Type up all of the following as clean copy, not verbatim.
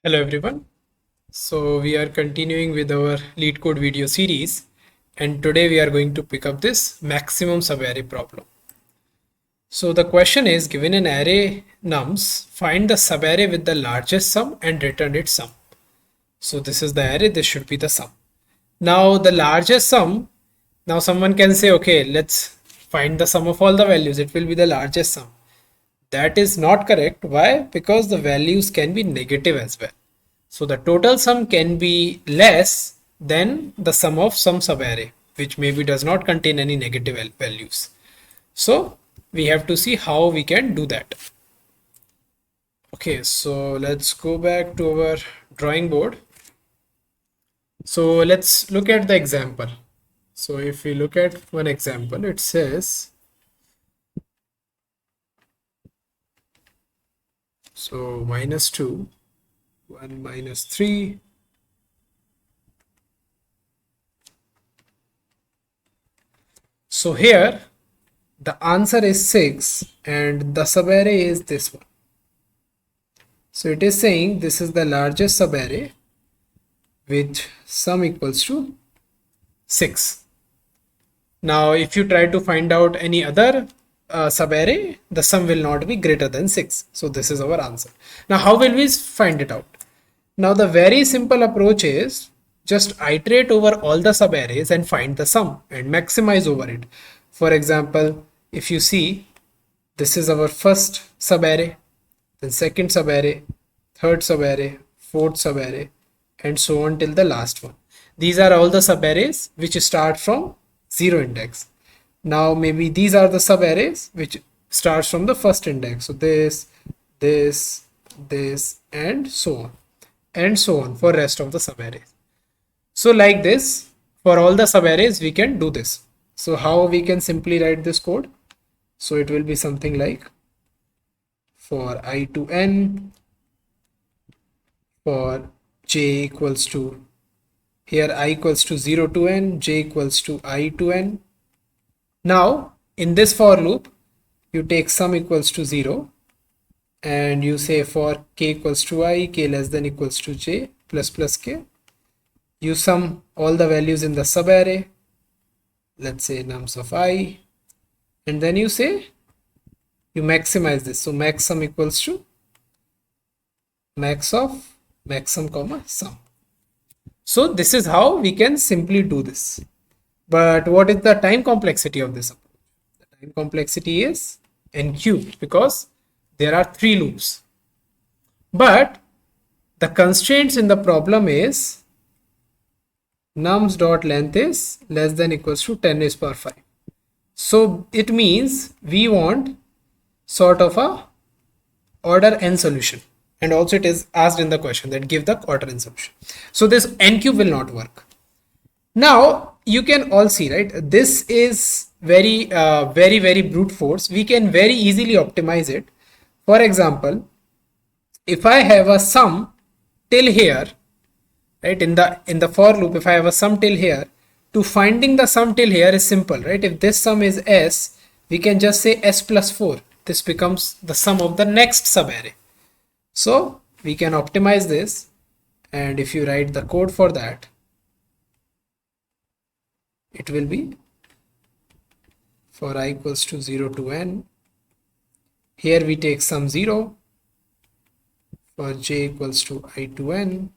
Hello everyone. So we are continuing with our LeetCode video series, and today we are going to pick up this maximum subarray problem. So the question is, given an array nums, find the subarray with the largest sum and return its sum. So this is the array, this should be the sum. Now the largest sum, now someone can say, okay, let's find the sum of all the values, it will be the largest sum. That is not correct. Why? Because the values can be negative as well. So the total sum can be less than the sum of some subarray, which maybe does not contain any negative values. So we have to see how we can do that. Okay, so let's go back to our drawing board. So let's look at the example. So if we look at one example, it says, so -2, 1 minus 3, so here the answer is 6 and the subarray is this one. So it is saying this is the largest subarray with sum equals to 6. Now if you try to find out any other subarray, the sum will not be greater than 6. So this is our answer. Now how will we find it out? Now the very simple approach is just iterate over all the subarrays and find the sum and maximize over it. For example, if you see, this is our first subarray, then second subarray, third subarray, fourth subarray, and so on till the last one. These are all the subarrays which start from 0 index. Now maybe these are the subarrays which starts from the first index. So this, and so on for rest of the subarrays. So like this, for all the subarrays we can do this. So how we can simply write this code? So it will be something like, for I to n, for j equals to, here I equals to 0 to n, j equals to I to n. Now in this for loop, you take sum equals to 0 and you say for k equals to I, k less than equals to j plus k. You sum all the values in the subarray, let's say nums of I, and then you say you maximize this. So max sum equals to max of max sum comma sum. So this is how we can simply do this. But what is the time complexity of this approach? The time complexity is n cubed because there are 3 loops. But the constraints in the problem is nums dot length is less than equals to 10 raised power 5. So it means we want sort of a order n solution, and also it is asked in the question that give the order n solution. So this n cube will not work. Now you can all see, right, this is very brute force. We can very easily optimize it. For example, if I have a sum till here, right, in the for loop, if I have a sum till here, to finding the sum till here is simple, right? If this sum is s, we can just say s plus 4. This becomes the sum of the next subarray. So we can optimize this, and if you write the code for that, it will be for I equals to 0 to n. Here we take sum 0, for j equals to I to n.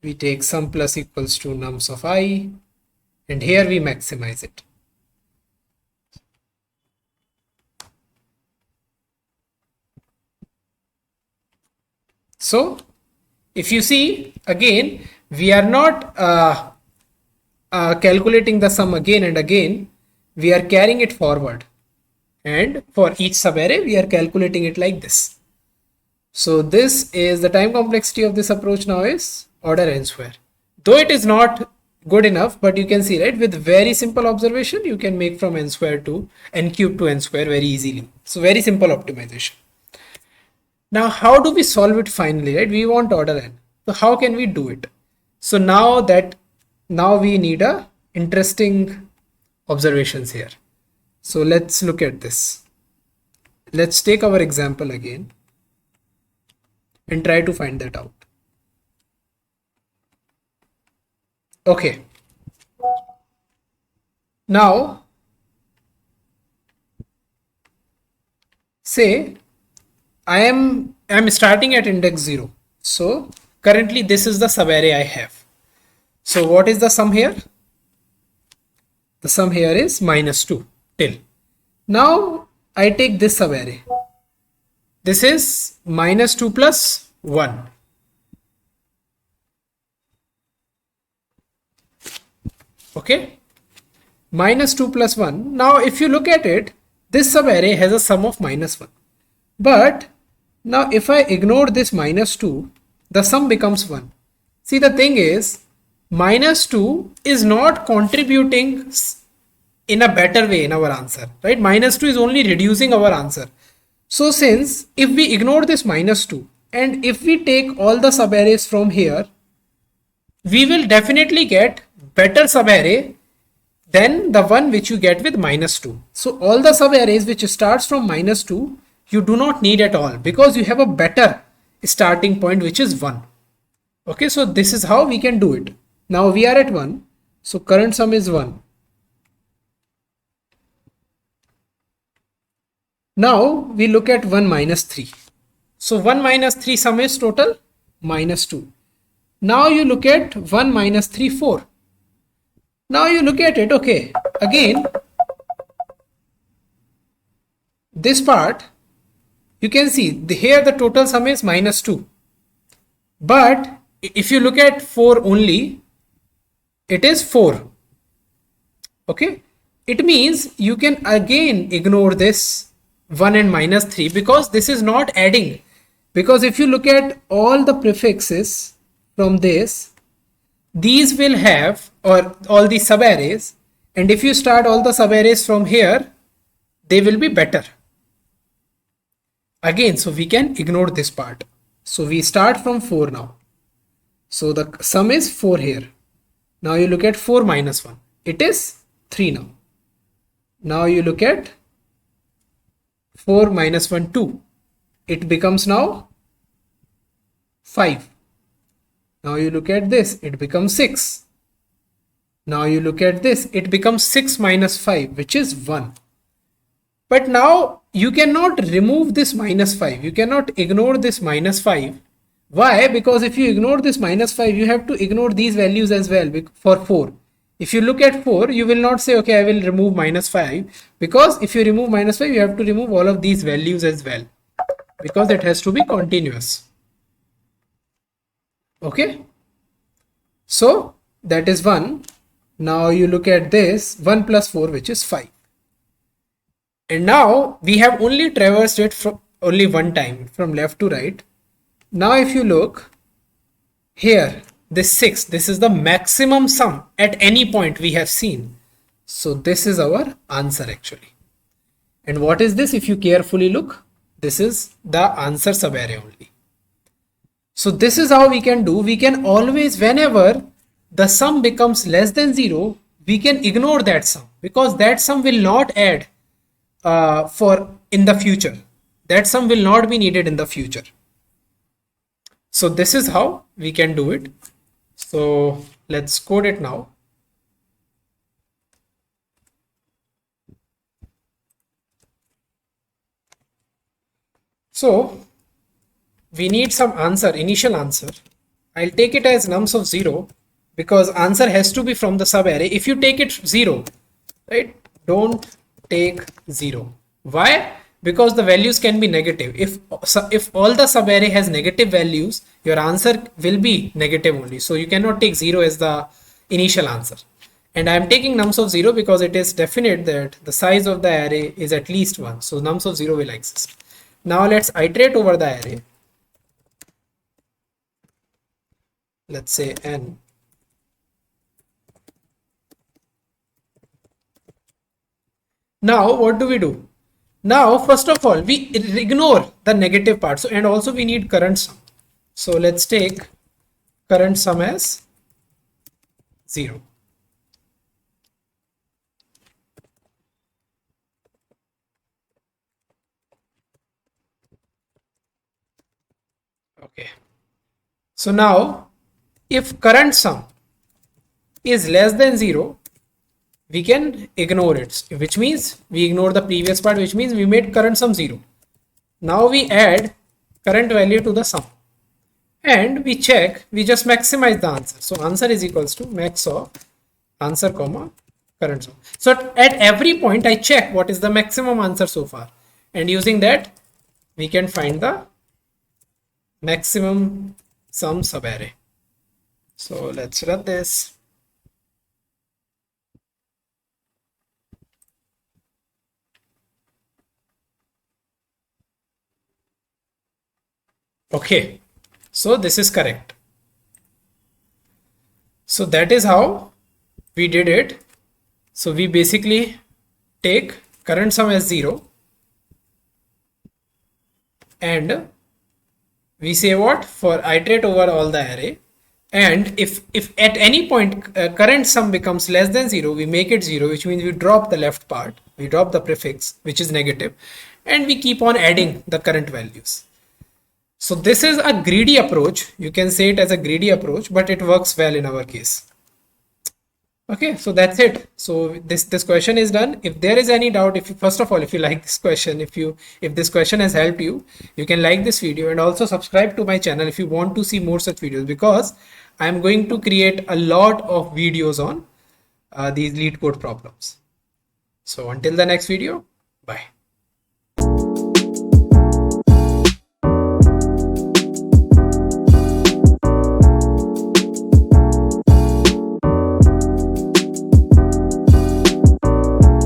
We take sum plus equals to nums of I, and here we maximize it. So if you see, again, we are not calculating the sum again and again, we are carrying it forward, and for each subarray we are calculating it like this. So this is the time complexity of this approach now is order n square. Though it is not good enough, but you can see, right, with very simple observation you can make from n square to n cube to n square very easily. So very simple optimization. Now how do we solve it finally, right? We want order n. So how can we do it? So now we need a interesting observations here. So let's look at this. Let's take our example again. and try to find that out. Okay. Now, say I'm starting at index 0. So currently this is the subarray I have. So what is the sum here? The sum here is -2 till. Now I take this subarray. This is -2 plus 1. Okay. -2 plus 1. Now if you look at it, this subarray has a sum of -1. But now if I ignore this -2, the sum becomes 1. See, the thing is, -2 is not contributing in a better way in our answer, right? -2 is only reducing our answer. So since if we ignore this -2 and if we take all the subarrays from here, we will definitely get better subarray than the one which you get with -2. So all the subarrays which starts from -2, you do not need at all because you have a better starting point which is 1. Okay, so this is how we can do it. Now we are at 1. So current sum is 1. Now we look at 1 minus 3. So 1 minus 3 sum is total -2. Now you look at 1 minus 3, 4. Now you look at it, okay, again, this part, you can see here the total sum is -2. But if you look at 4 only, it is 4. Okay, it means you can again ignore this 1 and -3 because this is not adding. Because if you look at all the prefixes from this, these will have, or all the subarrays, and if you start all the subarrays from here, they will be better. Again, so we can ignore this part. So we start from 4 now. So the sum is 4 here. Now you look at 4 minus 1. It is 3 now. Now you look at 4 minus 1, 2. It becomes now 5. Now you look at this, it becomes 6. Now you look at this, it becomes 6 minus 5, which is 1. But now you cannot remove this -5. You cannot ignore this -5. Why? Because if you ignore this -5, you have to ignore these values as well for 4. If you look at 4, you will not say, okay, I will remove -5. Because if you remove -5, you have to remove all of these values as well. Because it has to be continuous. Okay, so that is 1. Now you look at this 1 plus 4, which is 5. And now we have only traversed it from only one time from left to right. Now if you look here, this 6, this is the maximum sum at any point we have seen. So this is our answer actually. And what is this? If you carefully look, this is the answer subarray only. So this is how we can do. We can always, whenever the sum becomes less than 0, we can ignore that sum because that sum will not add for in the future. That sum will not be needed in the future. So this is how we can do it. So let's code it now. So we need some answer, initial answer. I'll take it as nums of 0 because answer has to be from the subarray. If you take it 0, right? Don't take 0. Why? Because the values can be negative. If all the subarray has negative values, your answer will be negative only. So you cannot take 0 as the initial answer. And I am taking nums of 0 because it is definite that the size of the array is at least 1. So nums of 0 will exist. Now let's iterate over the array. Let's say n. Now what do we do? Now first of all we ignore the negative part. So and also we need current sum. So let's take current sum as 0. Okay. So now if current sum is less than 0, we can ignore it, which means we ignore the previous part, which means we made current sum 0. Now we add current value to the sum and we check, we just maximize the answer. So answer is equals to max of answer comma current sum. So at every point I check what is the maximum answer so far, and using that we can find the maximum sum subarray. So let's run this. Okay, so this is correct. So that is how we did it. So we basically take current sum as 0 and we say what, for iterate over all the array, and if at any point current sum becomes less than 0, we make it 0, which means we drop the left part, we drop the prefix which is negative, and we keep on adding the current values. So this is a greedy approach, you can say it as a greedy approach, but it works well in our case. Okay, so that's it. So this question is done. If there is any doubt, if you, first of all, if you like this question, if this question has helped you, you can like this video and also subscribe to my channel if you want to see more such videos, because I am going to create a lot of videos on these LeetCode problems. So until the next video, bye.